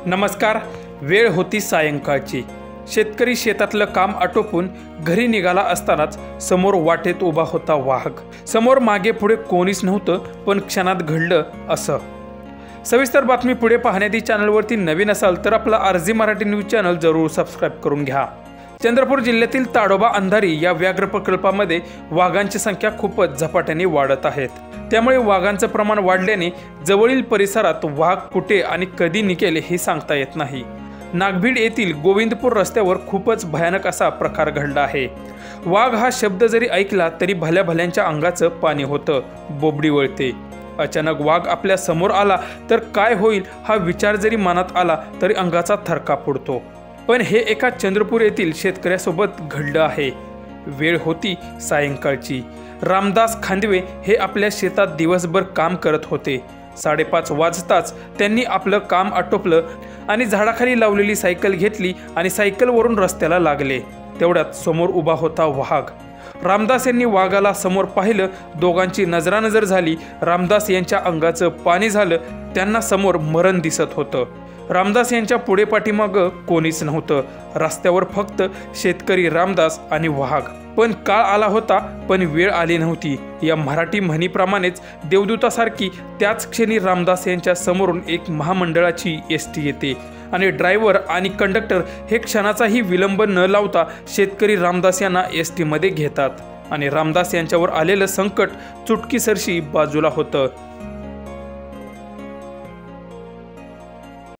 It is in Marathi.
नमस्कार। वेळ होती सायंकाळची। शेतकरी शेतातलं काम आटोपून घरी निघाला असतानाच समोर वाटेत उभा होता वाघ। समोर मागे पुढे कोणीच नव्हतं, पण क्षणात घडलं असं। सविस्तर बातमी पुढे पाहण्याआधी चॅनलवरती नवीन असाल तर आपला आरजी मराठी न्यूज चॅनल जरूर सबस्क्राइब करून घ्या। चंद्रपूर जिल्ह्यातील ताडोबा अंधारी या व्याघ्र प्रकल्पामध्ये वाघांची संख्या खूपच झपाट्याने वाढत आहेत। त्यामुळे वाघांचं प्रमाण वाढल्याने जवळील परिसरात वाघ कुठे आणि कधी निघेल हे सांगता येत नाही। नागभीड येथील गोविंदपूर रस्त्यावर खूपच भयानक असा प्रकार घडला आहे। वाघ हा शब्द जरी ऐकला तरी भल्या भल्यांच्या अंगाचं पाणी होतं, बोबडी वळते। अचानक वाघ आपल्या समोर आला तर काय होईल हा विचार जरी मनात आला तरी अंगाचा थरका पडतो। पण हे एका चंद्रपूर येथील शेतकऱ्यासोबत घडलं आहे। वेळ होती सायंकाळची। रामदास खांदवे हे आपल्या शेतात दिवसभर काम करत होते। 5:30 वाजताच त्यांनी आपलं काम आटोपलं आणि झाडाखाली लावलेली सायकल घेतली आणि सायकलवरून रस्त्याला लागले। तेवढ्यात समोर उभा होता वाघ। रामदास यांनी वाघाला समोर पाहिलं, दोघांची नजरानजर झाली। रामदास यांच्या अंगाचं पाणी झालं, त्यांना समोर मरण दिसत होतं। रामदास यांच्या पुढे पाठीमागं कोणीच नव्हतं, रस्त्यावर फक्त शेतकरी रामदास आणि वाघ। पण काळ आला होता पण वेळ आली नव्हती। या मराठी म्हणीप्रमाणेच देवदूतासारखी त्याच क्षणी रामदास यांच्या समोरून एक महामंडळाची एसटी येते आणि ड्रायव्हर आणि कंडक्टर हे क्षणाचाही विलंब न लावता शेतकरी रामदास यांना एसटी मध्ये घेतात आणि रामदास यांच्यावर आलेलं संकट चुटकीसरशी बाजूला होतं।